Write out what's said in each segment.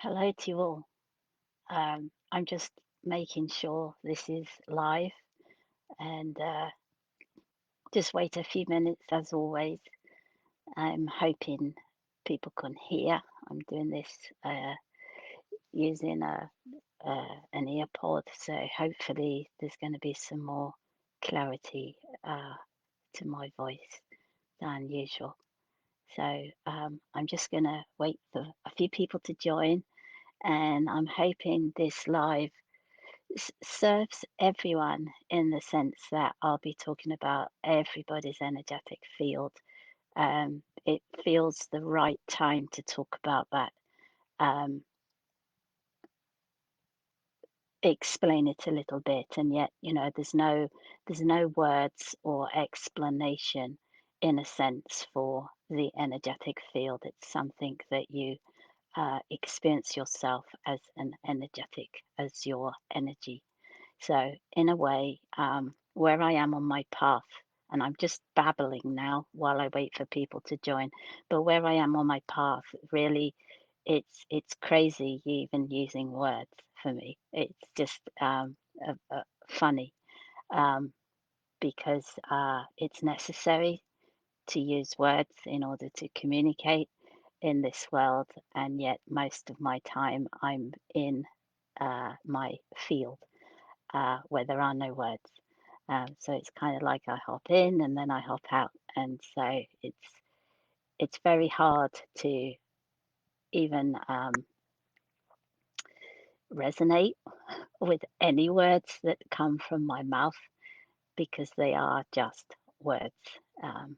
Hello to you all. I'm just making sure this is live and just wait a few minutes as always. I'm hoping people can hear. I'm doing this using an ear pod, so hopefully there's going to be some more clarity to my voice than usual. So I'm just going to wait for a few people to join, and I'm hoping this live serves everyone in the sense that I'll be talking about everybody's energetic field. It feels the right time to talk about that. Um, Explain it a little bit, and yet there's no words or explanation in a sense for the energetic field. It's something that you experience yourself as an energetic, as your energy. So, in a way, where I am on my path, and I'm just babbling now while I wait for people to join, but where I am on my path, really, it's crazy even using words for me. It's just funny um, because it's necessary to use words in order to communicate in this world, and yet most of my time I'm in my field where there are no words. So it's kind of like I hop in and then I hop out, and so it's very hard to even resonate with any words that come from my mouth because they are just words. Um,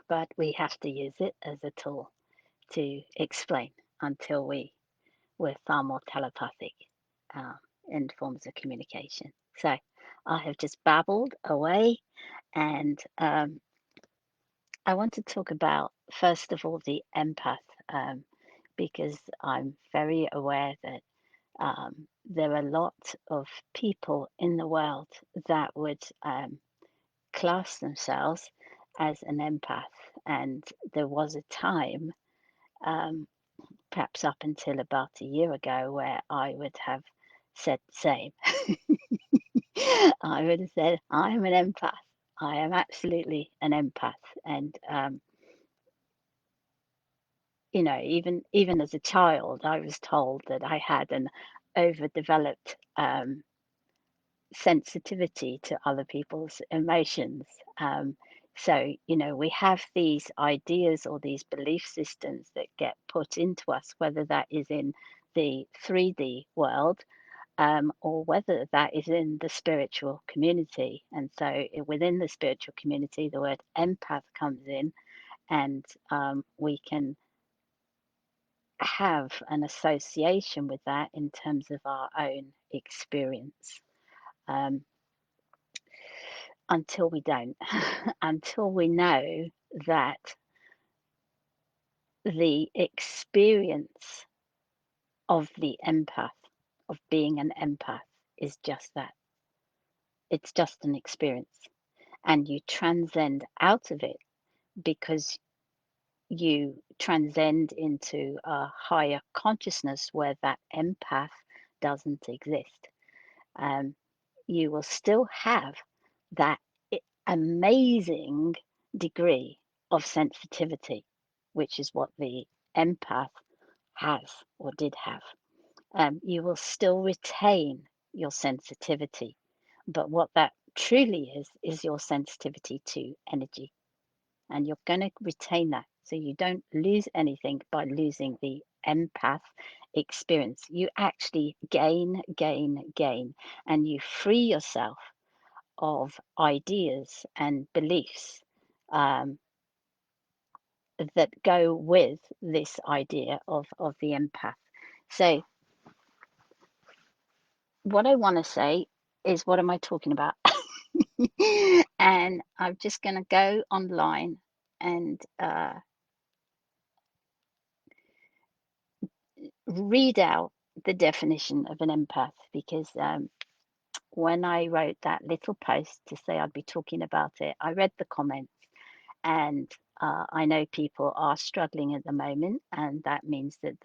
but we have to use it as a tool to explain until we're far more telepathic uh, in forms of communication. So I have just babbled away, and I want to talk about, first of all, the empath, because I'm very aware that there are a lot of people in the world that would class themselves as an empath. And there was a time, um, perhaps up until about a year ago, where I would have said the same. I would have said, I am an empath. I am absolutely an empath. And even as a child, I was told that I had an overdeveloped sensitivity to other people's emotions. So we have these ideas or these belief systems that get put into us, whether that is in the 3D world or whether that is in the spiritual community. And so within the spiritual community, the word empath comes in, and we can have an association with that in terms of our own experience um, until we don't, until we know that the experience of the empath, of being an empath, is just that. It's just an experience. And you transcend out of it because you transcend into a higher consciousness where that empath doesn't exist. um, you will still have that amazing degree of sensitivity, which is what the empath has or did have. You will still retain your sensitivity, but what that truly is your sensitivity to energy, and you're going to retain that. So you don't lose anything by losing the empath experience. You actually gain, gain, gain, and you free yourself of ideas and beliefs um, that go with this idea of the empath. So, what I want to say is, what am I talking about? And I'm just going to go online and read out the definition of an empath because when I wrote that little post to say I'd be talking about it, I read the comments, and I know people are struggling at the moment, and that means that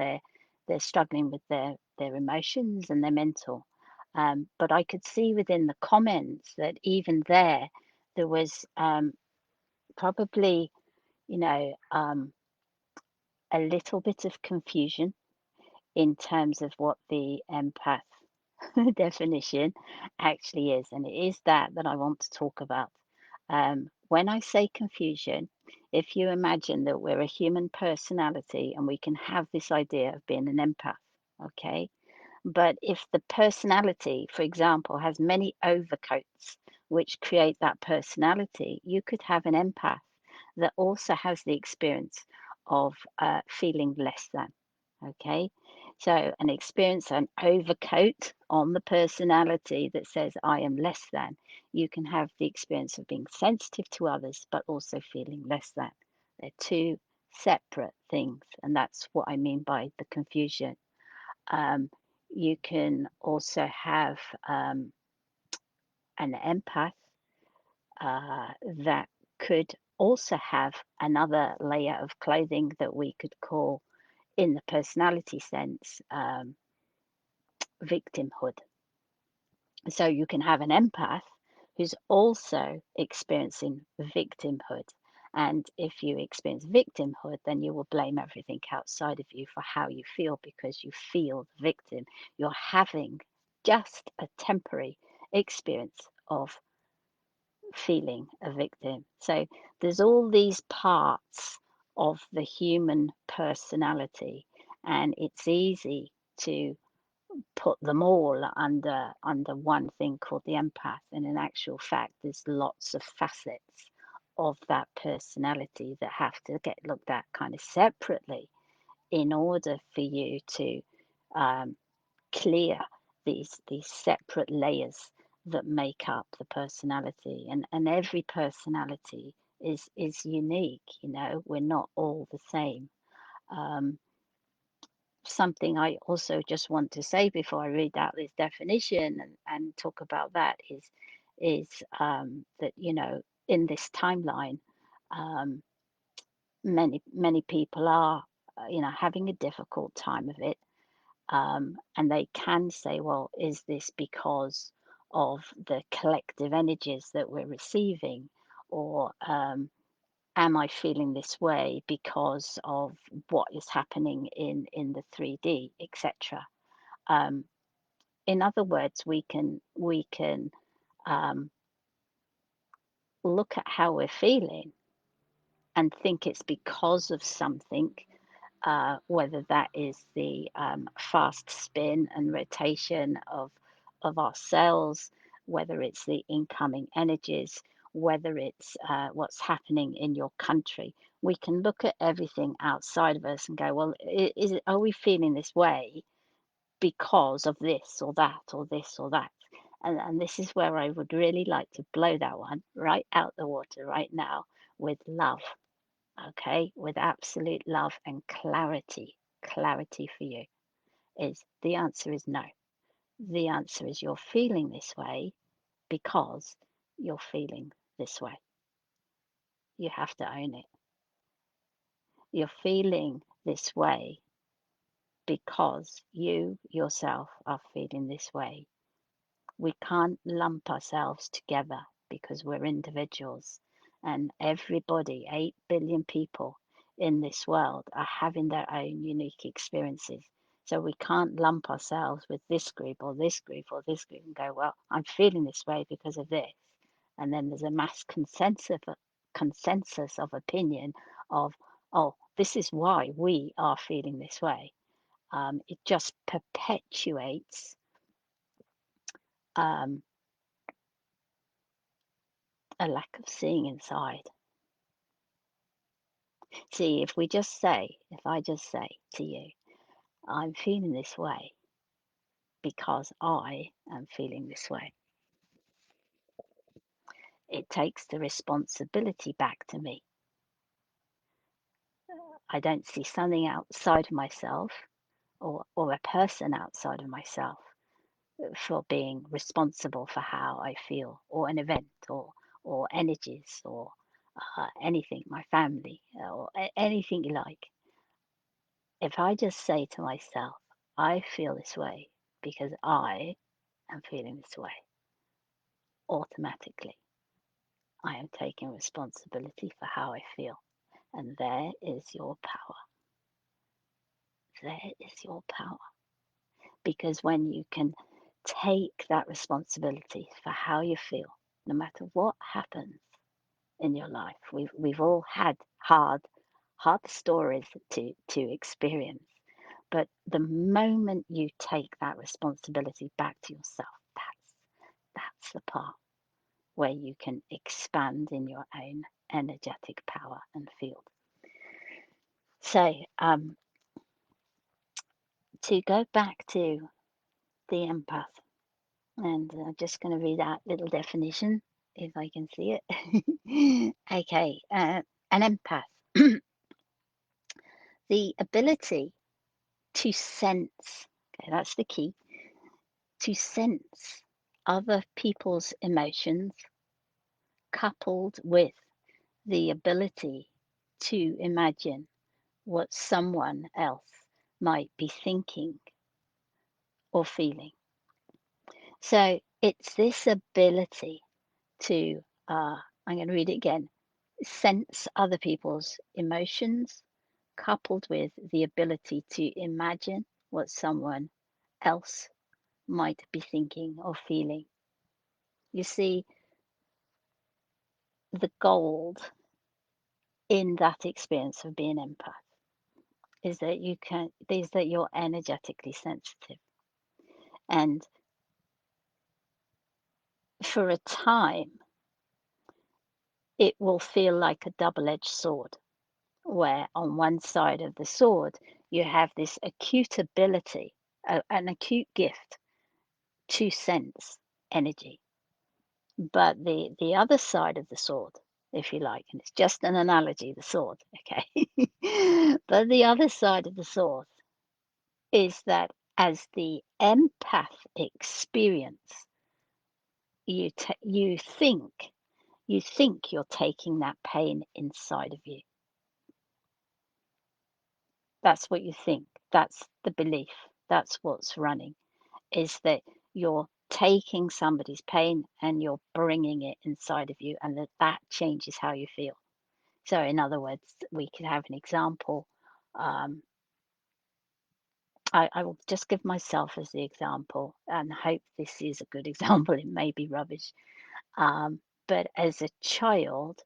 they're struggling with their emotions and their mental. But I could see within the comments that even there was probably, you know, a little bit of confusion in terms of what the empath definition actually is. And it is that I want to talk about. When I say confusion, if you imagine that we're a human personality and we can have this idea of being an empath, okay? But if the personality, for example, has many overcoats which create that personality, you could have an empath that also has the experience of feeling less than. Okay, so an experience, an overcoat on the personality that says, I am less than. You can have the experience of being sensitive to others, but also feeling less than. They're two separate things, and that's what I mean by the confusion. Um, you can also have an empath that could also have another layer of clothing that we could call, in the personality sense, victimhood. So you can have an empath who's also experiencing victimhood. And if you experience victimhood, then you will blame everything outside of you for how you feel because you feel the victim. You're having just a temporary experience of feeling a victim. So there's all these parts of the human personality, and it's easy to put them all under one thing called the empath. And in actual fact, there's lots of facets of that personality that have to get looked at kind of separately in order for you to um, clear these separate layers that make up the personality. And every personality is unique. You know, we're not all the same. Um, Something I also just want to say before I read out this definition and talk about that is that, you know, in this timeline, um, many people are you know, having a difficult time of it, and they can say, well, is this because of the collective energies that we're receiving, or am I feeling this way because of what is happening in the 3D, etc. Um, in other words, we can um, look at how we're feeling and think it's because of something, whether that is the fast spin and rotation of our cells, whether it's the incoming energies, whether it's what's happening in your country. We can look at everything outside of us and go, well, are we feeling this way because of this or that or this or that? And this is where I would really like to blow that one right out the water right now with love. Okay, with absolute love and clarity. Clarity for you is the answer is no. The answer is you're feeling this way because you're feeling this way. You have to own it. You're feeling this way because you yourself are feeling this way. We can't lump ourselves together because we're individuals, and everybody, 8 billion people in this world, are having their own unique experiences. So we can't lump ourselves with this group or this group or this group and go, well, I'm feeling this way because of this. And then there's a mass consensus of opinion of, oh, this is why we are feeling this way. It just perpetuates um, a lack of seeing inside. See, if I just say to you, I'm feeling this way because I am feeling this way, it takes the responsibility back to me. I don't see something outside of myself or a person outside of myself for being responsible for how I feel, or an event, or energies, or anything, my family, or anything you like. If I just say to myself, I feel this way because I am feeling this way. Automatically, I am taking responsibility for how I feel. And there is your power. There is your power. Because when you can take that responsibility for how you feel, no matter what happens in your life, we've all had hard stories to experience. But the moment you take that responsibility back to yourself, that's the part where you can expand in your own energetic power and field. So, to go back to the empath, and I'm just going to read that little definition if I can see it. Okay, an empath, the ability to sense, okay, that's the key, to sense other people's emotions, coupled with the ability to imagine what someone else might be thinking or feeling. So it's this ability to, I'm going to read it again, sense other people's emotions, coupled with the ability to imagine what someone else might be thinking or feeling. You see, the gold in that experience of being empath is that you're energetically sensitive. And for a time, it will feel like a double-edged sword, where on one side of the sword, you have this acute ability, an acute gift to sense energy. But the other side of the sword, if you like, and it's just an analogy, the sword, okay? But the other side of the sword is that as the empath experience, you think you're taking that pain inside of you. That's what you think. That's the belief. That's what's running, is that you're taking somebody's pain and you're bringing it inside of you, and that changes how you feel. So, in other words, we could have an example. Um, I will just give myself as the example and hope this is a good example. It may be rubbish. But as a child,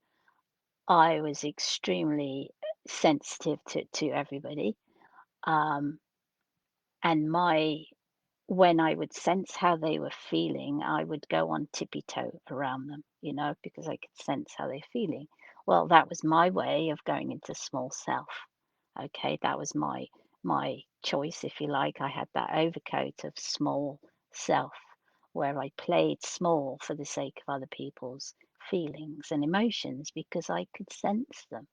I was extremely sensitive to everybody. Um, and when I would sense how they were feeling, I would go on tippy toe around them, because I could sense how they're feeling. Well, that was my way of going into small self. Okay, that was my choice, if you like. I had that overcoat of small self where I played small for the sake of other people's feelings and emotions because I could sense them.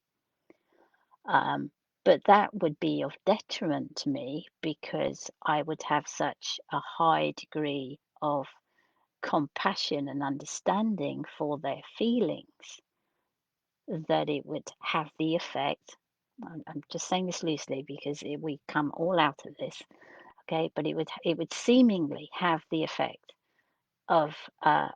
Um, but that would be of detriment to me because I would have such a high degree of compassion and understanding for their feelings that it would have the effect. I'm just saying this loosely because we come all out of this, okay? But it would seemingly have the effect of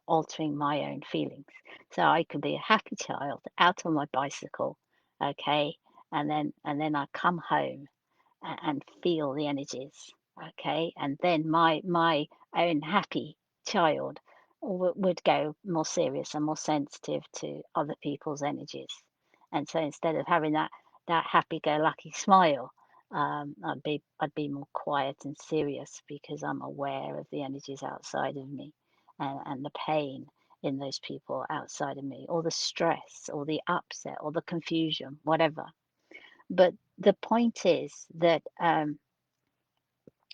altering my own feelings. So I could be a happy child out on my bicycle, okay, and then I come home and feel the energies, okay, and then my own happy child would go more serious and more sensitive to other people's energies, and so instead of having that happy-go-lucky smile, I'd be more quiet and serious because I'm aware of the energies outside of me and the pain in those people outside of me, or the stress, or the upset, or the confusion, whatever. But the point is that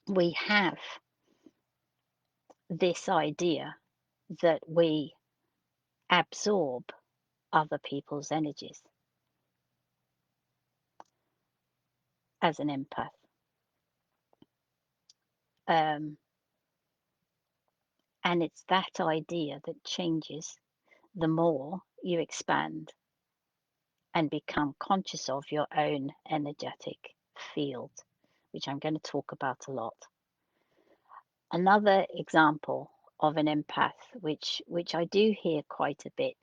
we have this idea that we absorb other people's energies as an empath. Um, and it's that idea that changes the more you expand and become conscious of your own energetic field, which I'm going to talk about a lot. Another example of an empath, which I do hear quite a bit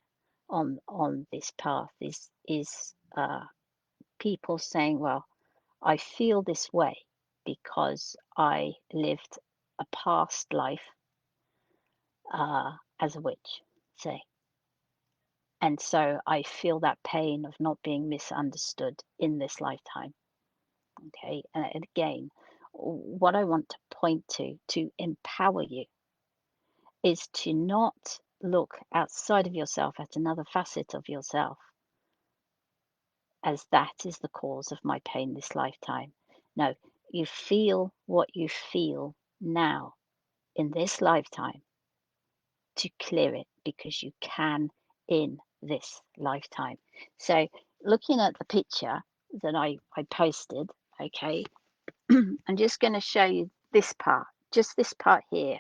on this path, is people saying, "Well, I feel this way because I lived a past life as a witch, say, and so I feel that pain of not being misunderstood in this lifetime." Okay, and again, what I want to point to empower you is to not look outside of yourself at another facet of yourself as that is the cause of my pain this lifetime. No, you feel what you feel now in this lifetime to clear it because you can in this lifetime. So, looking at the picture that I posted, okay, I'm just going to show you this part, just this part here,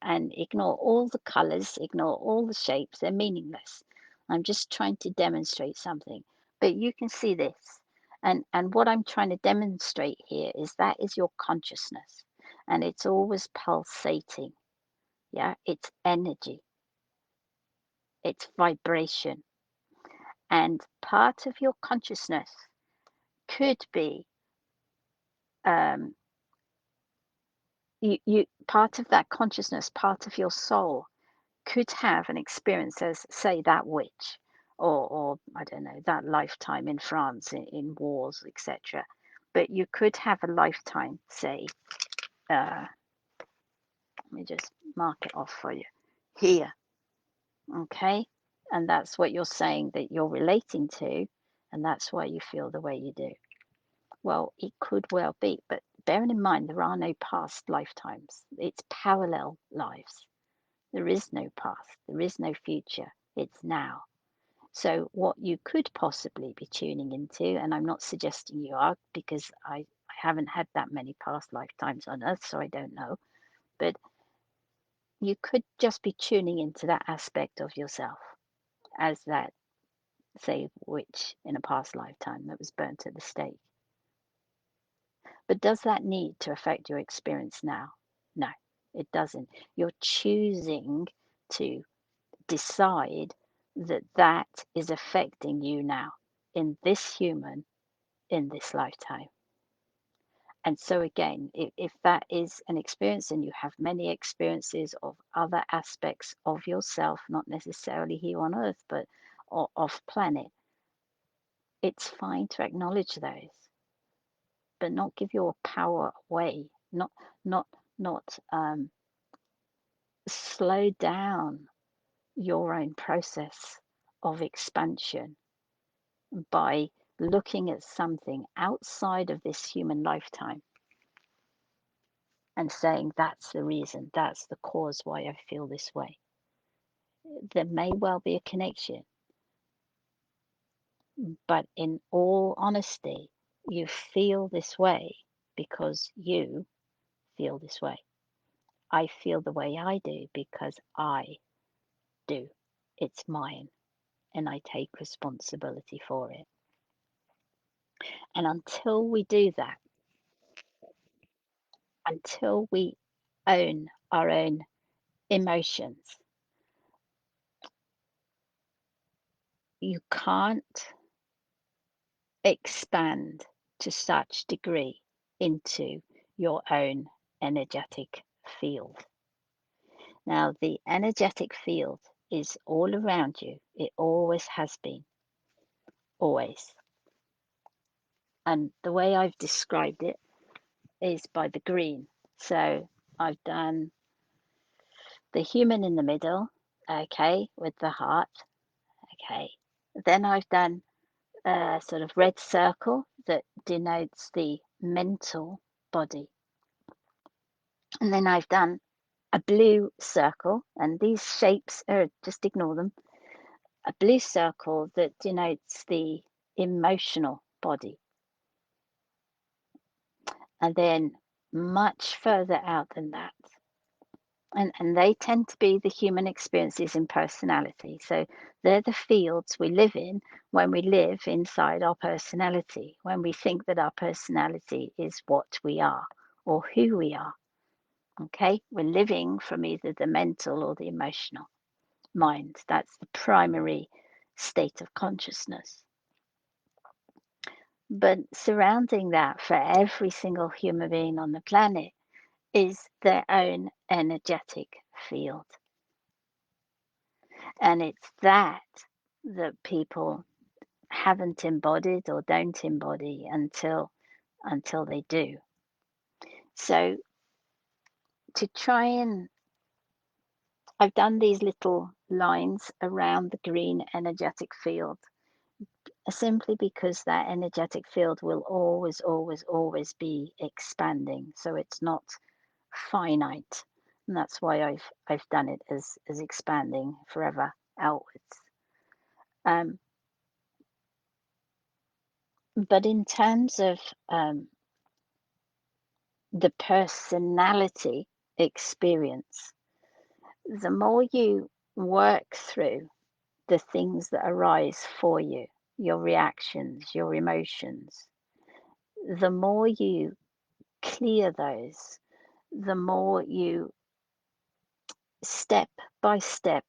and ignore all the colors, ignore all the shapes, they're meaningless. I'm just trying to demonstrate something. But you can see this. And what I'm trying to demonstrate here is that is your consciousness. And it's always pulsating. Yeah, it's energy, it's vibration. And part of your consciousness could be um, you part of that consciousness, part of your soul could have an experience as, say, that witch, or I don't know, that lifetime in France in wars, etc. But you could have a lifetime, say, let me just mark it off for you here, okay? And that's what you're saying that you're relating to, and that's why you feel the way you do. Well, it could well be, but bearing in mind there are no past lifetimes, it's parallel lives. There is no past, there is no future, it's now. So, what you could possibly be tuning into, and I'm not suggesting you are because I haven't had that many past lifetimes on Earth, so I don't know, but you could just be tuning into that aspect of yourself as that, say, witch in a past lifetime that was burnt at the stake. But does that need to affect your experience now? No, it doesn't. You're choosing to decide that that is affecting you now in this human, in this lifetime. And so, again, if that is an experience and you have many experiences of other aspects of yourself, not necessarily here on Earth, but off planet, it's fine to acknowledge those, but not give your power away, not, not slow down your own process of expansion by looking at something outside of this human lifetime and saying that's the reason, that's the cause why I feel this way. There may well be a connection, but in all honesty, you feel this way because you feel this way. I feel the way I do because I do. It's mine, and I take responsibility for it. And until we do that, until we own our own emotions, you can't expand to such degree into your own energetic field. Now, the energetic field is all around you. It always has been, always. And the way I've described it is by the green. So I've done the human in the middle, okay, with the heart, okay. Then I've done a sort of red circle that denotes the mental body. And then I've done a blue circle, and these shapes are just ignore them. A blue circle that denotes the emotional body. And then much further out than that. And they tend to be the human experiences in personality. So they're the fields we live in when we live inside our personality, when we think that our personality is what we are or who we are. Okay, we're living from either the mental or the emotional mind. That's the primary state of consciousness. But surrounding that for every single human being on the planet is their own energetic field. And it's that that people haven't embodied or don't embody until they do. So to try and I've done these little lines around the green energetic field simply because that energetic field will always, always, always be expanding. So it's not finite. And that's why I've done it as expanding forever outwards. Um, but in terms of the personality experience, the more you work through the things that arise for you, your reactions, your emotions, the more you clear those, the more you step by step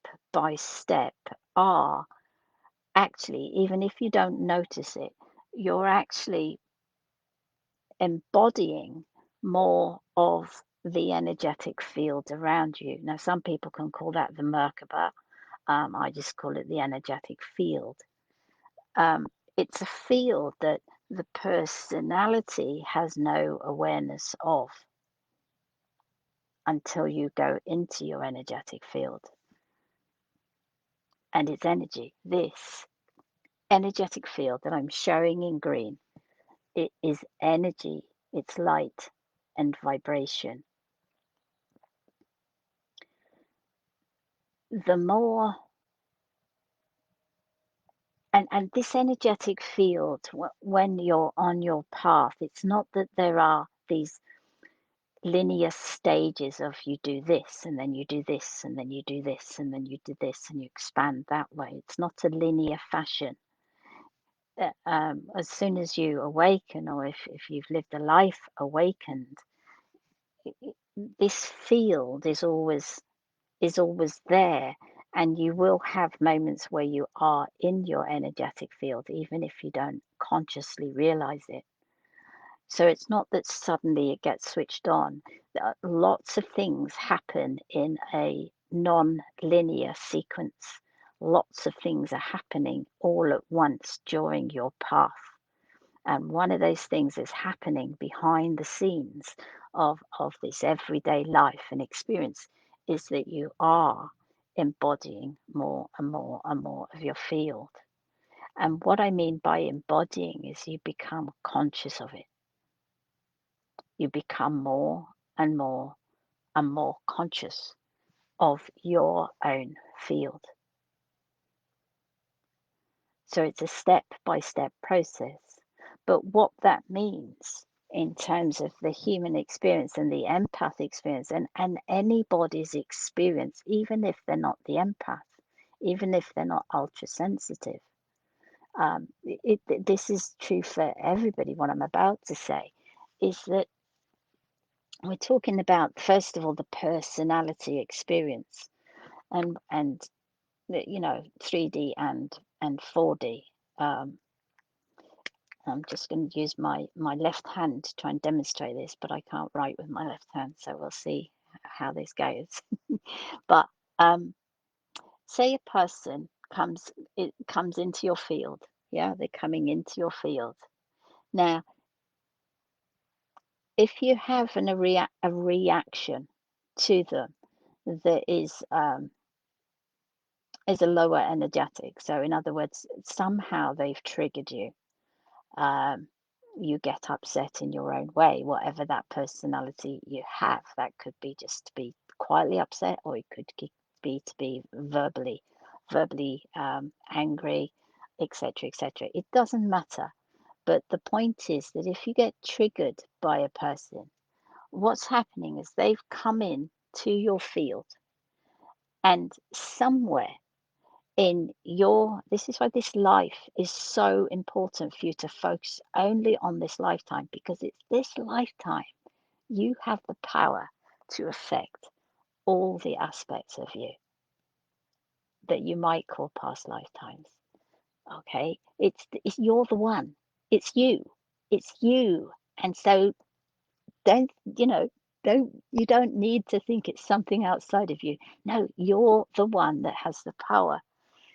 are actually, even if you don't notice it, you're actually embodying more of the energetic field around you. Now, some people can call that the Merkaba. I just call it the energetic field. Um, it's a field that the personality has no awareness of until you go into your energetic field. And it's energy. This energetic field that I'm showing in green, it is energy, it's light and vibration. The more and this energetic field, when you're on your path, it's not that there are these linear stages of you do this and then you do this and then you do this and then you do this and you expand that way. It's not a linear fashion. As soon as you awaken, or if you've lived a life awakened, this field is always there, and you will have moments where you are in your energetic field, even if you don't consciously realize it. So it's not that suddenly it gets switched on. Lots of things happen in a non-linear sequence. Lots of things are happening all at once during your path. And one of those things is happening behind the scenes of this everyday life and experience is that you are embodying more and more and more of your field. And what I mean by embodying is you become conscious of it. You become more and more and more conscious of your own field. So it's a step by step process. But what that means in terms of the human experience and the empath experience and anybody's experience, even if they're not the empath, even if they're not ultra sensitive, this is true for everybody. What I'm about to say is that we're talking about, first of all, the personality experience and the, 3D and 4D. I'm just going to use my left hand to try and demonstrate this, but I can't write with my left hand, so we'll see how this goes. But say a person comes into your field, yeah, they're coming into your field. Now, if you have a reaction to them that is a lower energetic, so in other words, somehow they've triggered you. Um, you get upset in your own way, whatever that personality you have. That could be just to be quietly upset, or it could be to be verbally angry, etc., etc. It doesn't matter. But the point is that if you get triggered by a person, what's happening is they've come in to your field, and somewhere in your this is why this life is so important for you to focus only on this lifetime, because it's this lifetime you have the power to affect all the aspects of you that you might call past lifetimes. Okay, it's you're the one. It's you. It's you. And so don't you know? Don't need to think it's something outside of you. No, you're the one that has the power.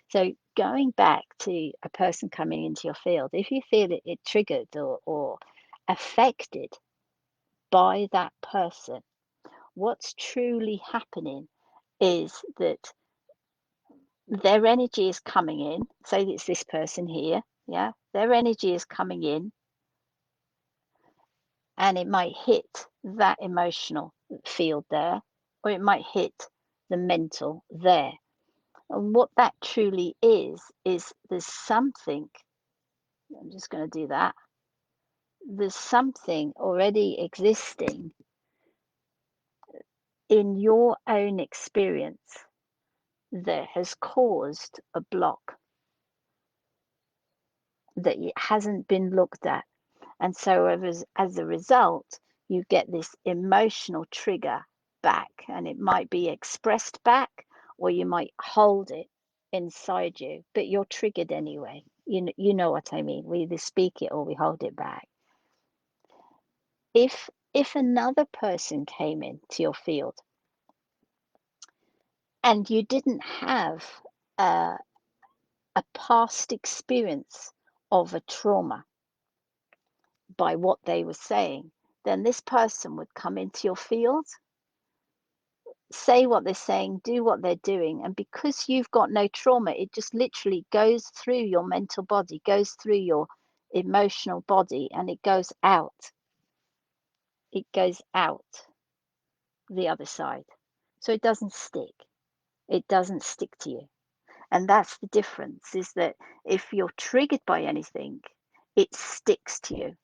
So going back to a person coming into your field, if you feel it triggered or affected by that person, what's truly happening is that their energy is coming in. Say it's this person here, yeah, their energy is coming in and it might hit that emotional field there, or it might hit the mental there. And what that truly is there's something, I'm just going to do that, there's something already existing in your own experience that has caused a block that it hasn't been looked at. And so as a result, you get this emotional trigger back, and it might be expressed back, or you might hold it inside you, but you're triggered anyway. You know what I mean. We either speak it or we hold it back. If another person came into your field and you didn't have a, a past experience of a trauma by what they were saying, then this person would come into your field, say what they're saying, do what they're doing. And because you've got no trauma, it just literally goes through your mental body, goes through your emotional body, and it goes out. It goes out the other side. So it doesn't stick. It doesn't stick to you. And that's the difference, is that if you're triggered by anything, it sticks to you.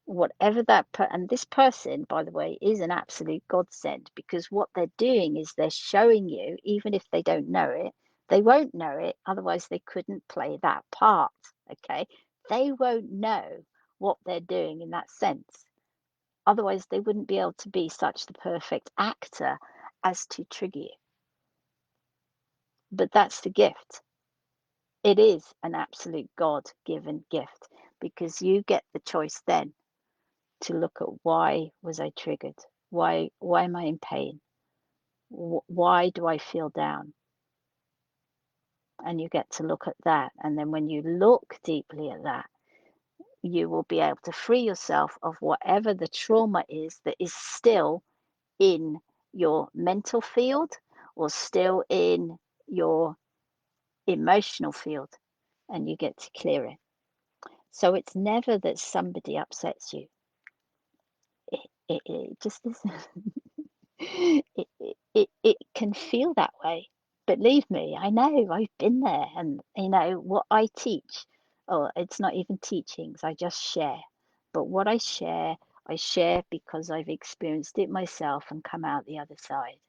Whatever and this person, by the way, is an absolute godsend, because what they're doing is they're showing you, even if they don't know it, they won't know it, otherwise they couldn't play that part. Okay, they won't know what they're doing in that sense, otherwise they wouldn't be able to be such the perfect actor as to trigger you. But that's the gift. It is an absolute God-given gift, because you get the choice then to look at, why was I triggered? Why am I in pain? Why do I feel down? And you get to look at that. And then when you look deeply at that, you will be able to free yourself of whatever the trauma is that is still in your mental field or still in your emotional field, and you get to clear it. So it's never that somebody upsets you. It just isn't. It can feel that way. Believe me, I know, I've been there. And what I teach, or it's not even teachings, I just share. But what I share because I've experienced it myself and come out the other side.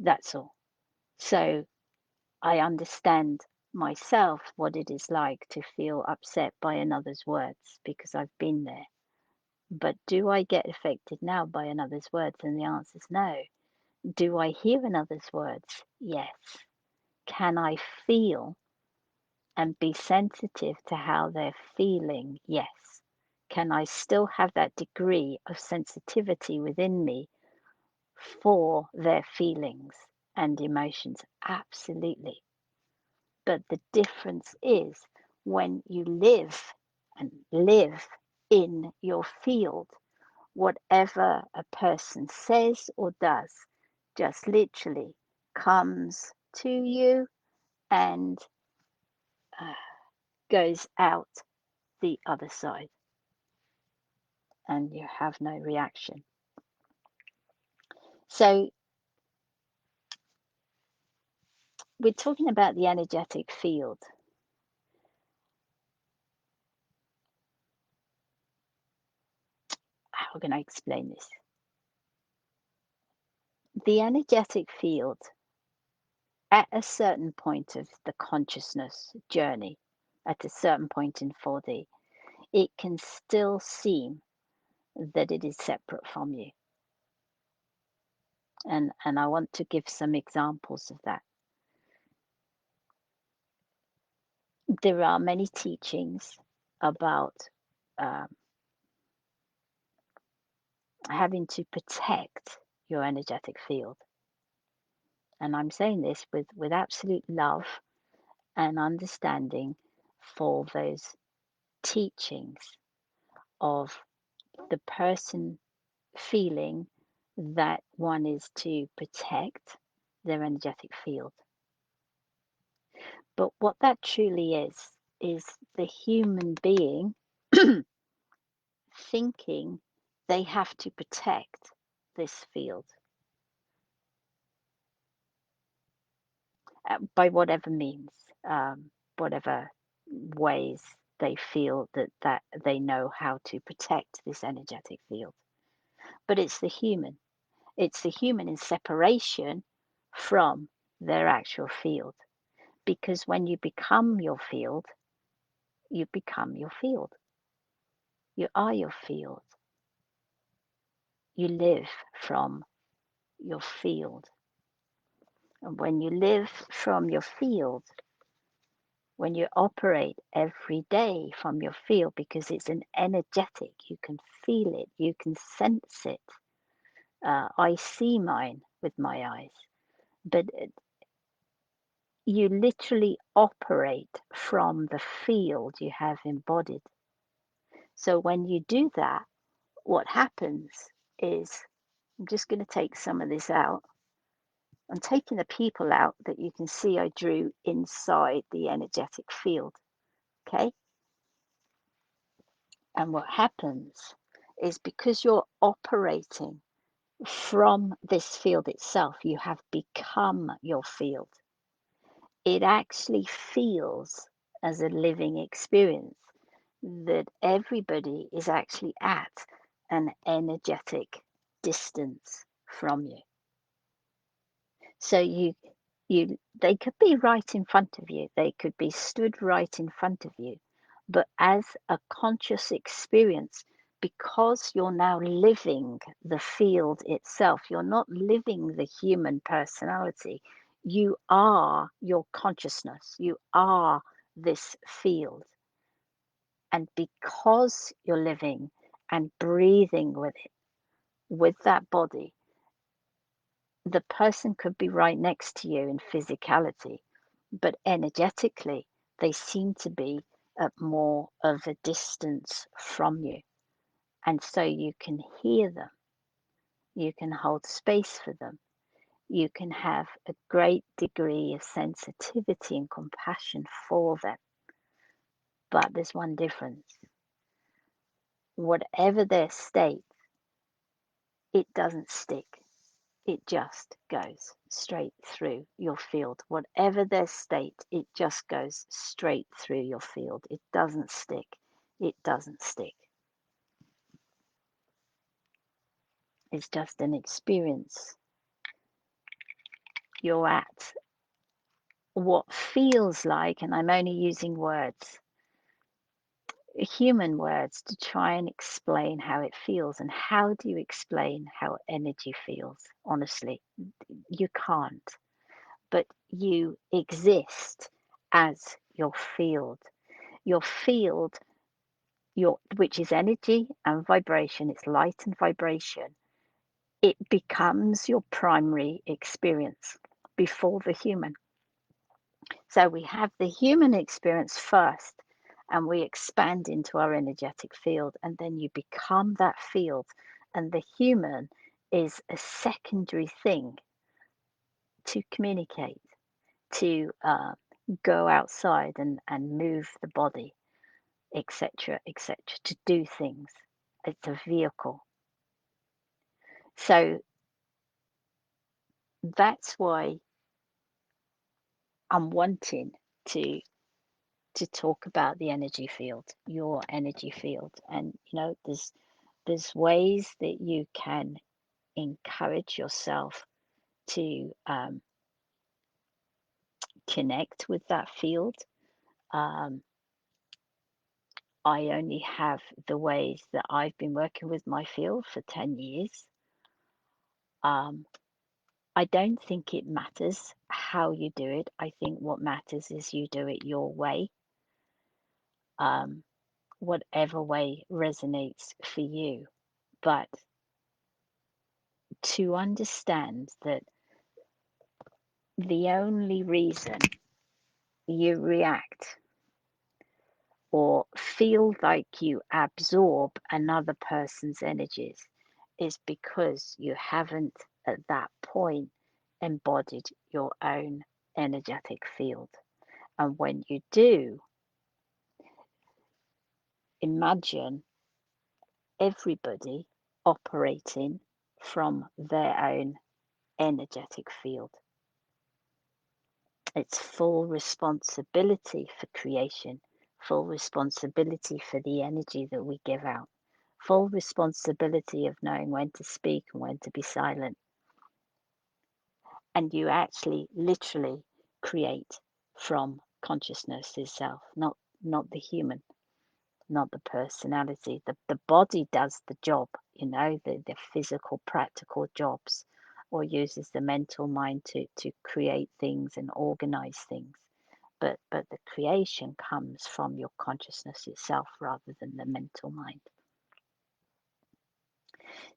That's all. So I understand myself what it is like to feel upset by another's words, because I've been there. But do I get affected now by another's words? And the answer is no. Do I hear another's words? Yes. Can I feel and be sensitive to how they're feeling? Yes. Can I still have that degree of sensitivity within me for their feelings and emotions? Absolutely. But the difference is when you live in your field, whatever a person says or does just literally comes to you and goes out the other side, and you have no reaction. So we're talking about the energetic field. How can I explain this? The energetic field, at a certain point of the consciousness journey, at a certain point in 4D, it can still seem that it is separate from you. And I want to give some examples of that. There are many teachings about um, having to protect your energetic field. And I'm saying this with absolute love and understanding for those teachings of the person feeling that one is to protect their energetic field. But what that truly is the human being thinking they have to protect this field by whatever means, whatever ways they feel that they know how to protect this energetic field. But it's the human in separation from their actual field. Because when you become your field, you become your field. You are your field. You live from your field. And when you live from your field, when you operate every day from your field, because it's an energetic, you can feel it, you can sense it. I see mine with my eyes, but you literally operate from the field you have embodied. So when you do that, what happens is, I'm just going to take some of this out. I'm taking the people out that you can see I drew inside the energetic field. Okay. And what happens is, because you're operating from this field itself, you have become your field. It actually feels as a living experience that everybody is actually at an energetic distance from you. So they could be right in front of you, they could be stood right in front of you, but as a conscious experience, because you're now living the field itself, you're not living the human personality, you are your consciousness, you are this field. And because you're living and breathing with it, with that body, the person could be right next to you in physicality, but energetically, they seem to be at more of a distance from you. And so you can hear them, you can hold space for them, you can have a great degree of sensitivity and compassion for them. But there's one difference. Whatever their state, it doesn't stick. It just goes straight through your field. Whatever their state, it just goes straight through your field. It doesn't stick. It doesn't stick. It's just an experience. You're at what feels like, and I'm only using words, human words, to try and explain how it feels. And how do you explain how energy feels? Honestly, you can't. But you exist as your field. Your field, which is energy and vibration, it's light and vibration, it becomes your primary experience before the human. So we have the human experience first, and we expand into our energetic field, and then you become that field, and the human is a secondary thing to communicate, to go outside and move the body, etc., etc., to do things. It's a vehicle. So that's why I'm wanting to to talk about the energy field, your energy field. And there's ways that you can encourage yourself to connect with that field. Um, I only have the ways that I've been working with my field for 10 years. Um, I don't think it matters how you do it. I think what matters is you do it your way, um, whatever way resonates for you. But to understand that the only reason you react or feel like you absorb another person's energies is because you haven't at that point embodied your own energetic field. And when you do, imagine everybody operating from their own energetic field. It's full responsibility for creation, full responsibility for the energy that we give out, full responsibility of knowing when to speak and when to be silent. And you actually literally create from consciousness itself, not the human, not the personality. The body does the job, the physical, practical jobs, or uses the mental mind to create things and organize things. But the creation comes from your consciousness itself rather than the mental mind.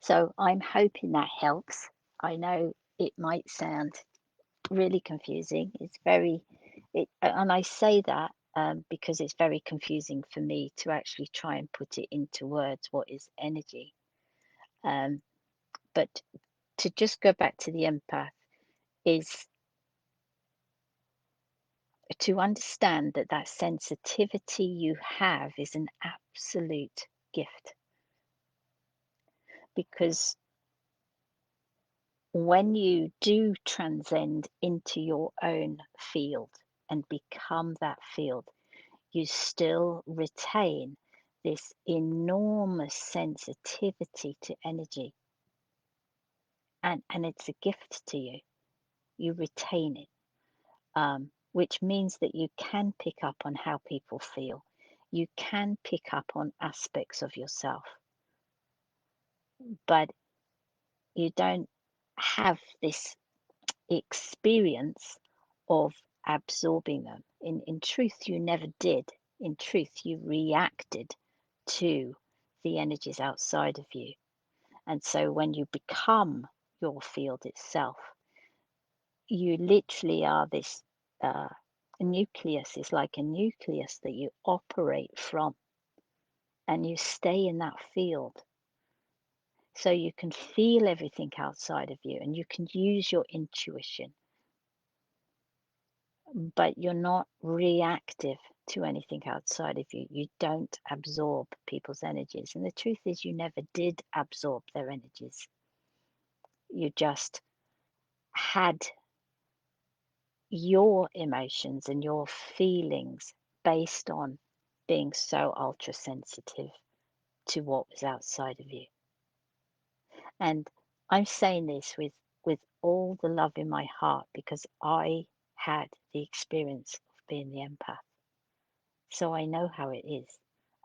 So I'm hoping that helps. I know it might sound really confusing. And I say that because it's very confusing for me to actually try and put it into words. What is energy? Um, but to just go back to the empath is to understand that that sensitivity you have is an absolute gift, because when you do transcend into your own field and become that field, you still retain this enormous sensitivity to energy. And it's a gift to you. You retain it, which means that you can pick up on how people feel. You can pick up on aspects of yourself, but you don't have this experience of absorbing them. In truth, you never did. In truth, you reacted to the energies outside of you. And so when you become your field itself, you literally are this uh, nucleus, is like a nucleus that you operate from, and you stay in that field. So you can feel everything outside of you and you can use your intuition, but you're not reactive to anything outside of you. You don't absorb people's energies. And the truth is, you never did absorb their energies. You just had your emotions and your feelings based on being so ultra sensitive to what was outside of you. And I'm saying this with all the love in my heart because I had the experience of being the empath. So I know how it is.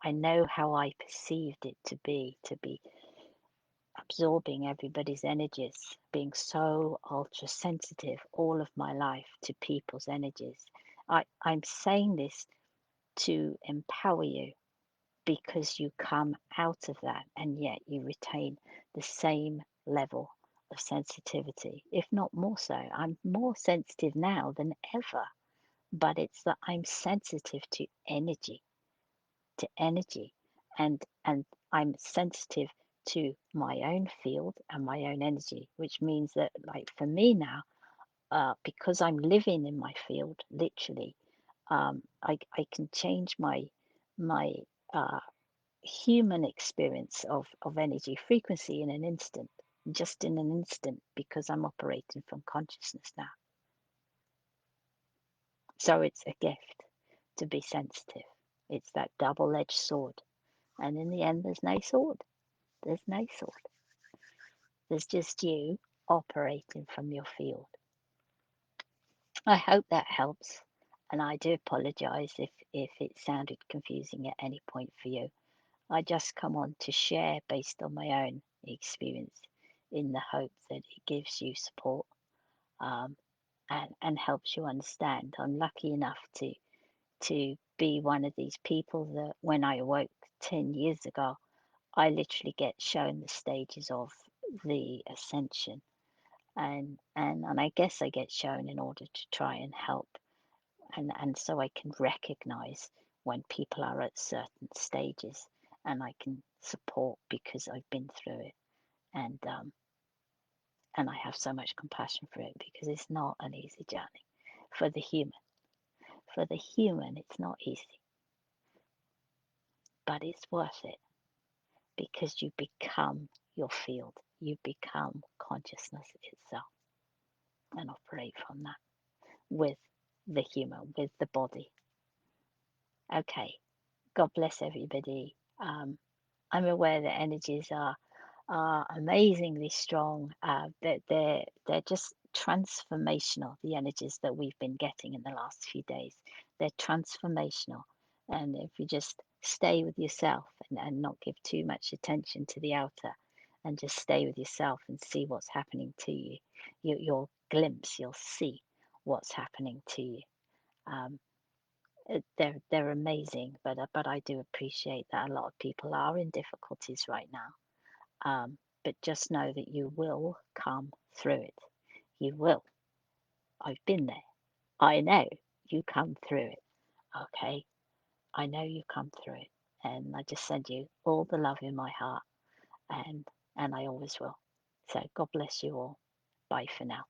I know how I perceived it to be absorbing everybody's energies, being so ultra sensitive all of my life to people's energies. I'm saying this to empower you because you come out of that and yet you retain the same level of sensitivity, if not more so. I'm more sensitive now than ever, but it's that I'm sensitive to energy and I'm sensitive to my own field and my own energy, which means that, like, for me now, because I'm living in my field literally, I can change my uh, human experience of energy frequency in an instant, just in an instant, because I'm operating from consciousness now. So it's a gift to be sensitive. It's that double-edged sword. And in the end, there's no sword. There's no sword. There's just you operating from your field. I hope that helps. And I do apologize if it sounded confusing at any point for you. I just come on to share based on my own experience in the hope that it gives you support. um, and helps you understand. I'm lucky enough to be one of these people that when I awoke 10 years ago, I literally get shown the stages of the ascension. And I guess I get shown in order to try and help, and so I can recognize when people are at certain stages, and I can support because I've been through it. And I have so much compassion for it because it's not an easy journey for the human. For the human, it's not easy, but it's worth it because you become your field, you become consciousness itself and operate from that with the human, with the body. Okay, God bless everybody. I'm aware that energies are amazingly strong. They're just transformational. The energies that we've been getting in the last few days, they're transformational. And if you just stay with yourself and not give too much attention to the outer, and just stay with yourself and see what's happening to you, you'll glimpse, you'll see what's happening to you. Um, they're amazing, but I do appreciate that a lot of people are in difficulties right now. But just know that you will come through it. You will. I've been there. I know you come through it. Okay. I know you come through it. And I just send you all the love in my heart, and I always will. So God bless you all. Bye for now.